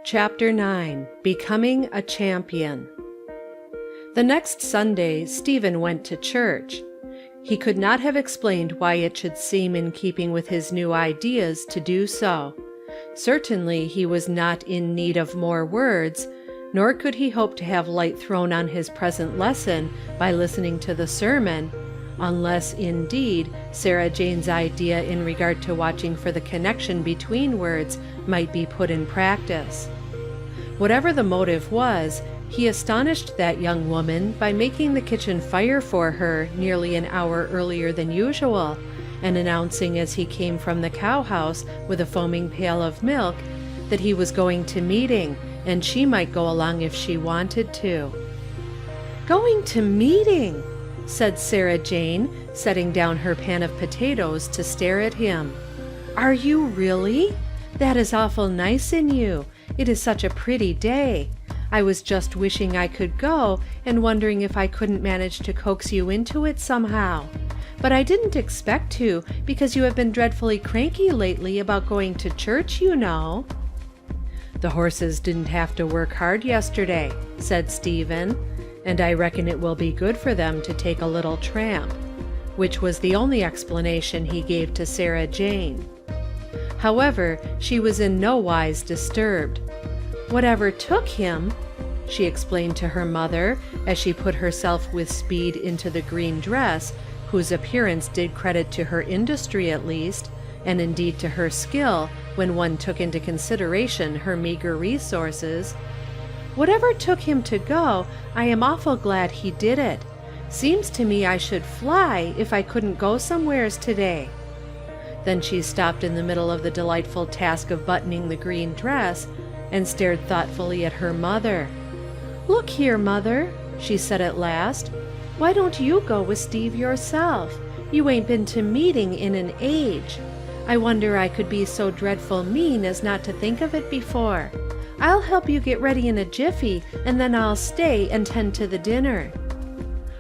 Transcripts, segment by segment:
Chapter 9. Becoming a Champion. The next Sunday, Stephen went to church. He could not have explained why it should seem in keeping with his new ideas to do so. Certainly he was not in need of more words, nor could he hope to have light thrown on his present lesson by listening to the sermon, unless, indeed, Sarah Jane's idea in regard to watching for the connection between words might be put in practice. Whatever the motive was, he astonished that young woman by making the kitchen fire for her nearly an hour earlier than usual, and announcing as he came from the cow-house with a foaming pail of milk that he was going to meeting, and she might go along if she wanted to. "Going to meeting!" said Sarah Jane, setting down her pan of potatoes to stare at him. "Are you really? That is awful nice in you. It is such a pretty day. I was just wishing I could go, and wondering if I couldn't manage to coax you into it somehow. But I didn't expect to, because you have been dreadfully cranky lately about going to church, you know." "The horses didn't have to work hard yesterday," said Stephen, "and I reckon it will be good for them to take a little tramp," which was the only explanation he gave to Sarah Jane. However, she was in no wise disturbed. "Whatever took him," she explained to her mother, as she put herself with speed into the green dress, whose appearance did credit to her industry at least, and indeed to her skill, when one took into consideration her meager resources. "Whatever took him to go, I am awful glad he did it. Seems to me I should fly if I couldn't go somewheres today." Then she stopped in the middle of the delightful task of buttoning the green dress, and stared thoughtfully at her mother. "Look here, Mother," she said at last. "Why don't you go with Steve yourself? You ain't been to meeting in an age. I wonder I could be so dreadful mean as not to think of it before. I'll help you get ready in a jiffy, and then I'll stay and tend to the dinner."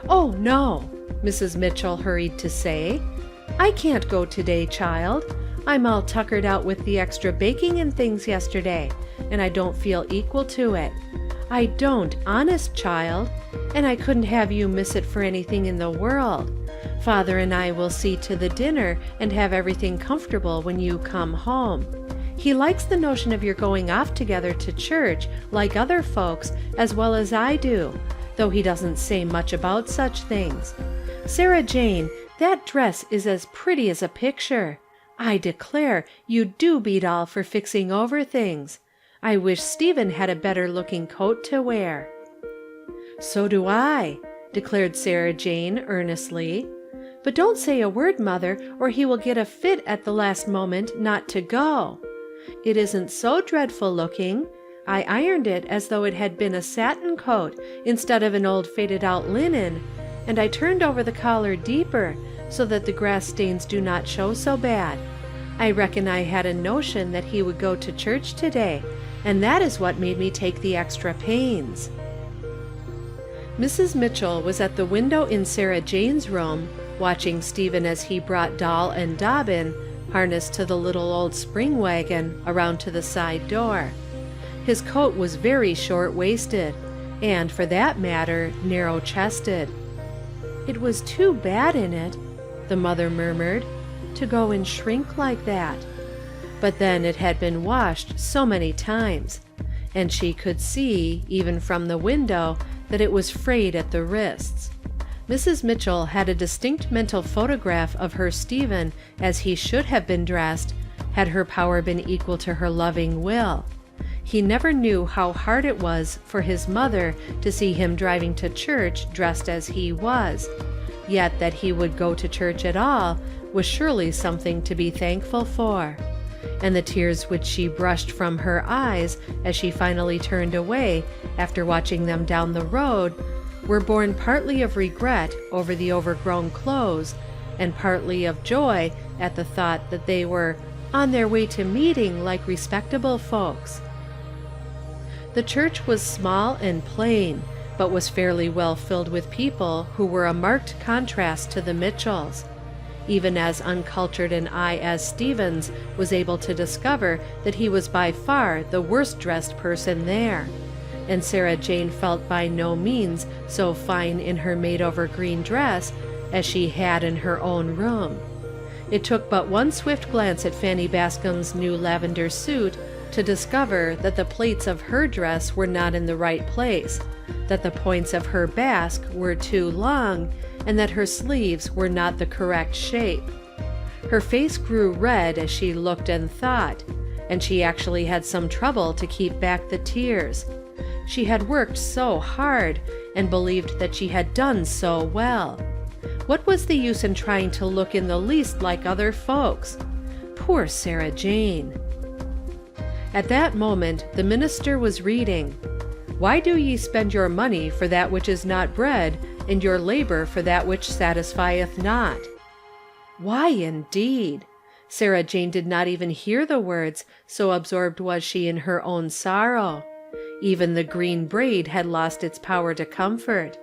"Oh, no," Mrs. Mitchell hurried to say. "I can't go today, child. I'm all tuckered out with the extra baking and things yesterday, and I don't feel equal to it. I don't, honest, child, and I couldn't have you miss it for anything in the world. Father and I will see to the dinner and have everything comfortable when you come home. He likes the notion of your going off together to church, like other folks, as well as I do, though he doesn't say much about such things. Sarah Jane, that dress is as pretty as a picture. I declare, you do beat all for fixing over things. I wish Stephen had a better-looking coat to wear." "So do I," declared Sarah Jane earnestly. "But don't say a word, Mother, or he will get a fit at the last moment not to go. It isn't so dreadful looking. I ironed it as though it had been a satin coat instead of an old faded-out linen, and I turned over the collar deeper, so that the grass stains do not show so bad. I reckon I had a notion that he would go to church today, and that is what made me take the extra pains." Mrs. Mitchell was at the window in Sarah Jane's room, watching Stephen as he brought Doll and Dobbin, harnessed to the little old spring wagon, around to the side door. His coat was very short-waisted, and, for that matter, narrow-chested. "It was too bad in it," the mother murmured, "to go and shrink like that." But then it had been washed so many times, and she could see, even from the window, that it was frayed at the wrists. Mrs. Mitchell had a distinct mental photograph of her Stephen as he should have been dressed, had her power been equal to her loving will. He never knew how hard it was for his mother to see him driving to church dressed as he was, yet that he would go to church at all was surely something to be thankful for. And the tears which she brushed from her eyes as she finally turned away after watching them down the road were born partly of regret over the overgrown clothes, and partly of joy at the thought that they were on their way to meeting like respectable folks. The church was small and plain, but was fairly well filled with people who were a marked contrast to the Mitchells. even as uncultured an eye as Stephen's was able to discover that he was by far the worst-dressed person there, and Sarah Jane felt by no means so fine in her made-over green dress as she had in her own room. It took but one swift glance at Fanny Bascom's new lavender suit to discover that the plaits of her dress were not in the right place, that the points of her basque were too long, and that her sleeves were not the correct shape. Her face grew red as she looked and thought, and she actually had some trouble to keep back the tears. She had worked so hard and believed that she had done so well. What was the use in trying to look in the least like other folks? Poor Sarah Jane. At that moment the minister was reading, "Why do ye spend your money for that which is not bread, and your labor for that which satisfieth not?" Why indeed? Sarah Jane did not even hear the words, so absorbed was she in her own sorrow. Even the green braid had lost its power to comfort,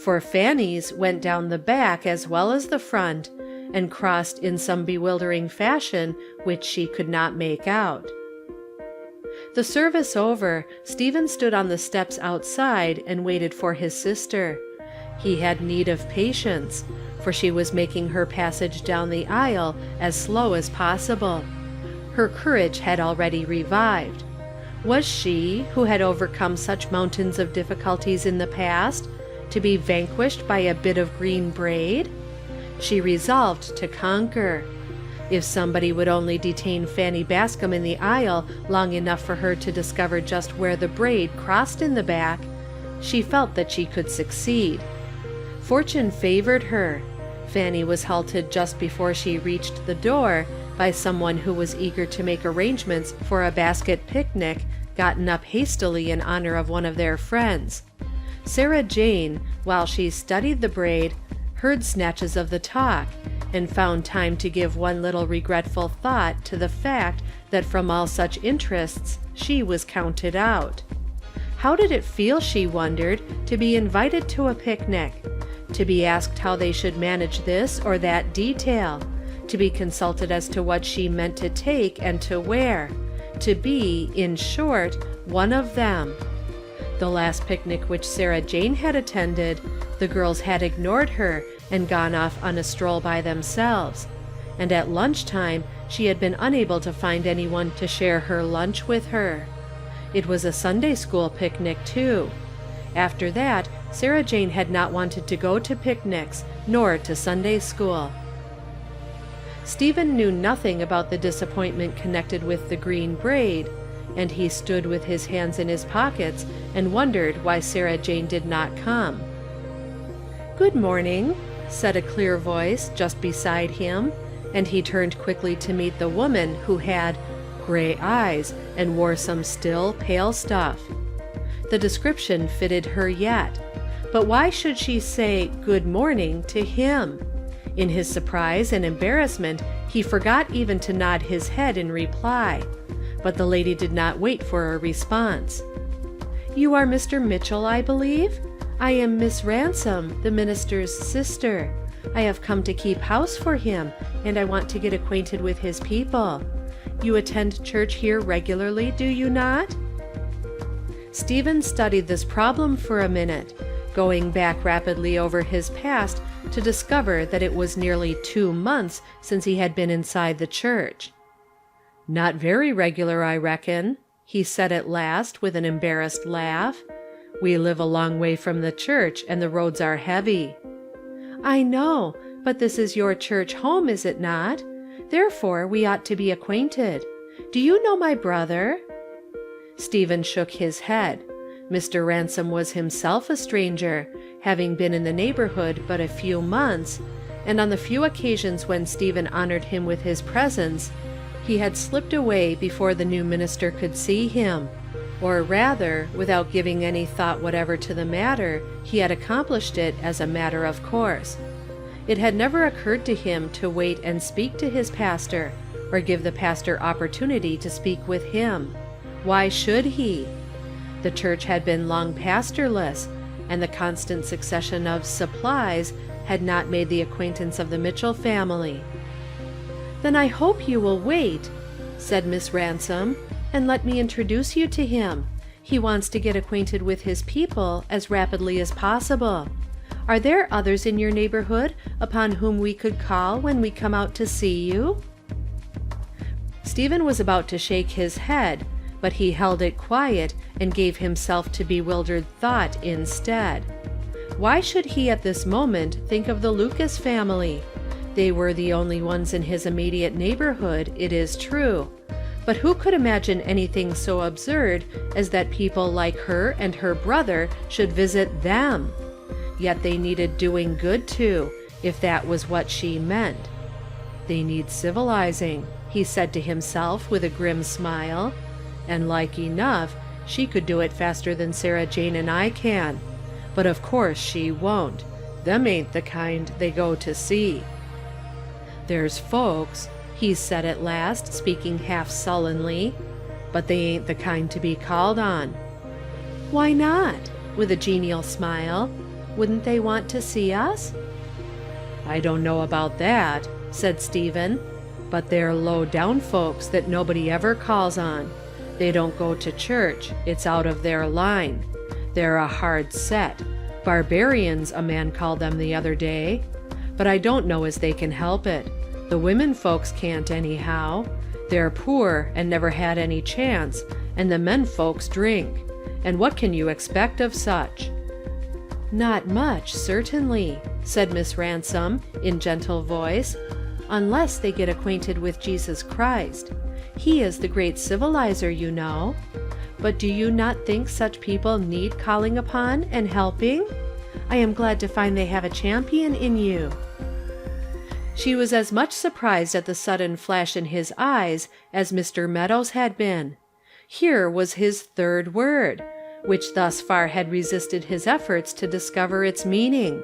for Fanny's went down the back as well as the front, and crossed in some bewildering fashion which she could not make out. The service over, Stephen stood on the steps outside and waited for his sister. He had need of patience, for she was making her passage down the aisle as slow as possible. Her courage had already revived. Was she, who had overcome such mountains of difficulties in the past, to be vanquished by a bit of green braid? She resolved to conquer. If somebody would only detain Fanny Bascom in the aisle long enough for her to discover just where the braid crossed in the back, she felt that she could succeed. Fortune favored her. Fanny was halted just before she reached the door by someone who was eager to make arrangements for a basket picnic gotten up hastily in honor of one of their friends. Sarah Jane, while she studied the braid, heard snatches of the talk, and found time to give one little regretful thought to the fact that from all such interests she was counted out. How did it feel, she wondered, to be invited to a picnic, to be asked how they should manage this or that detail, to be consulted as to what she meant to take and to wear, to be, in short, one of them. The last picnic which Sarah Jane had attended, the girls had ignored her and gone off on a stroll by themselves, and at lunchtime she had been unable to find anyone to share her lunch with her. It was a Sunday school picnic, too. After that, Sarah Jane had not wanted to go to picnics, nor to Sunday school. Stephen knew nothing about the disappointment connected with the green braid, and he stood with his hands in his pockets and wondered why Sarah Jane did not come. "Good morning," said a clear voice just beside him, and he turned quickly to meet the woman who had gray eyes and wore some still, pale stuff. The description fitted her yet, but why should she say "good morning" to him? In his surprise and embarrassment, he forgot even to nod his head in reply, but the lady did not wait for a response. "You are Mr. Mitchell, I believe? I am Miss Ransom, the minister's sister. I have come to keep house for him, and I want to get acquainted with his people. You attend church here regularly, do you not?" Stephen studied this problem for a minute, going back rapidly over his past to discover that it was nearly 2 months since he had been inside the church. "Not very regular, I reckon," he said at last with an embarrassed laugh. "We live a long way from the church, and the roads are heavy." "I know, but this is your church home, is it not? Therefore we ought to be acquainted. Do you know my brother?" Stephen shook his head. Mr. Ransom was himself a stranger, having been in the neighborhood but a few months, and on the few occasions when Stephen honored him with his presence, he had slipped away before the new minister could see him, or rather, without giving any thought whatever to the matter, he had accomplished it as a matter of course. It had never occurred to him to wait and speak to his pastor, or give the pastor opportunity to speak with him. Why should he? The church had been long pastorless, and the constant succession of supplies had not made the acquaintance of the Mitchell family. "Then I hope you will wait," said Miss Ransom, "and let me introduce you to him. He wants to get acquainted with his people as rapidly as possible. Are there others in your neighborhood upon whom we could call when we come out to see you?" Stephen was about to shake his head, but he held it quiet and gave himself to bewildered thought instead. Why should he at this moment think of the Lucas family? They were the only ones in his immediate neighborhood, it is true. But who could imagine anything so absurd as that people like her and her brother should visit them? Yet they needed doing good to, if that was what she meant. "They need civilizing," he said to himself with a grim smile. "And like enough, she could do it faster than Sarah Jane and I can. But of course she won't. Them ain't the kind they go to see. There's folks," he said at last, speaking half sullenly, "but they ain't the kind to be called on." "Why not?" with a genial smile. "Wouldn't they want to see us?" "I don't know about that," said Stephen, "but they're low-down folks that nobody ever calls on. They don't go to church. It's out of their line. They're a hard set. Barbarians, a man called them the other day. But I don't know as they can help it. The women folks can't anyhow. They're poor and never had any chance, and the men folks drink. And what can you expect of such?" "Not much, certainly," said Miss Ransom in gentle voice, "unless they get acquainted with Jesus Christ. He is the great civilizer, you know. But do you not think such people need calling upon and helping? I am glad to find they have a champion in you." She was as much surprised at the sudden flash in his eyes as Mr. Meadows had been. Here was his third word, which thus far had resisted his efforts to discover its meaning.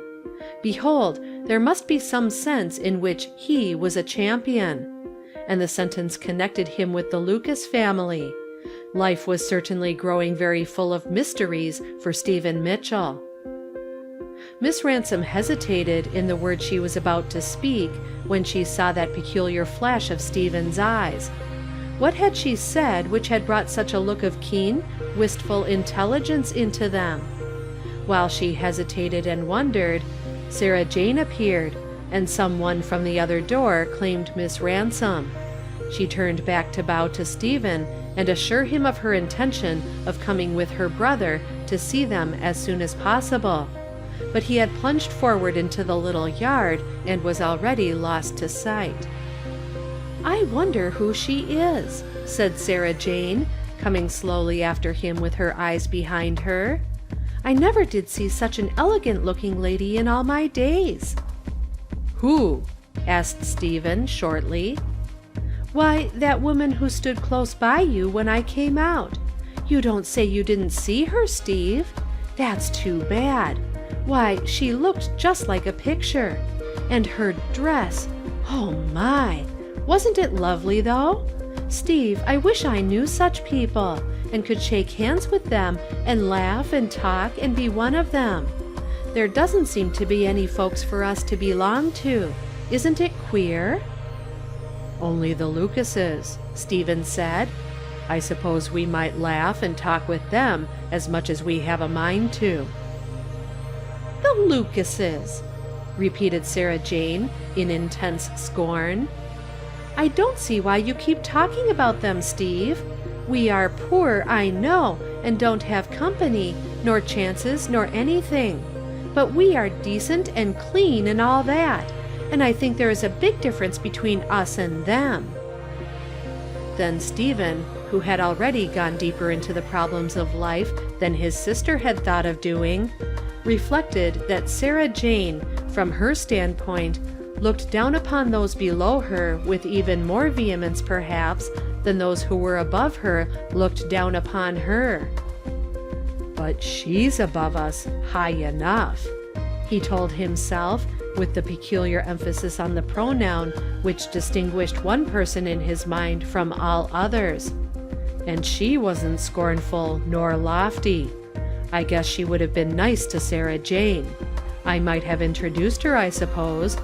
Behold, there must be some sense in which he was a champion. And the sentence connected him with the Lucas family. Life was certainly growing very full of mysteries for Stephen Mitchell. Miss Ransom hesitated in the words she was about to speak when she saw that peculiar flash of Stephen's eyes. What had she said which had brought such a look of keen, wistful intelligence into them? While she hesitated and wondered, Sarah Jane appeared, and someone from the other door claimed Miss Ransom. She turned back to bow to Stephen and assure him of her intention of coming with her brother to see them as soon as possible. But he had plunged forward into the little yard and was already lost to sight. "I wonder who she is," said Sarah Jane, coming slowly after him with her eyes behind her. "I never did see such an elegant-looking lady in all my days." "Who?" asked Stephen shortly. "Why, that woman who stood close by you when I came out. You don't say you didn't see her, Steve? That's too bad. Why, she looked just like a picture. And her dress, oh my! Wasn't it lovely, though? Steve, I wish I knew such people, and could shake hands with them, and laugh and talk and be one of them. There doesn't seem to be any folks for us to belong to. Isn't it queer?" "Only the Lucases," Stephen said. "I suppose we might laugh and talk with them as much as we have a mind to." "The Lucases!" repeated Sarah Jane in intense scorn. "I don't see why you keep talking about them, Steve. We are poor, I know, and don't have company, nor chances, nor anything. But we are decent and clean and all that, and I think there is a big difference between us and them." Then Stephen, who had already gone deeper into the problems of life than his sister had thought of doing, reflected that Sarah Jane, from her standpoint, looked down upon those below her with even more vehemence, perhaps, than those who were above her looked down upon her. "But she's above us high enough," he told himself, with the peculiar emphasis on the pronoun which distinguished one person in his mind from all others. "And she wasn't scornful nor lofty. I guess she would have been nice to Sarah Jane. I might have introduced her, I suppose.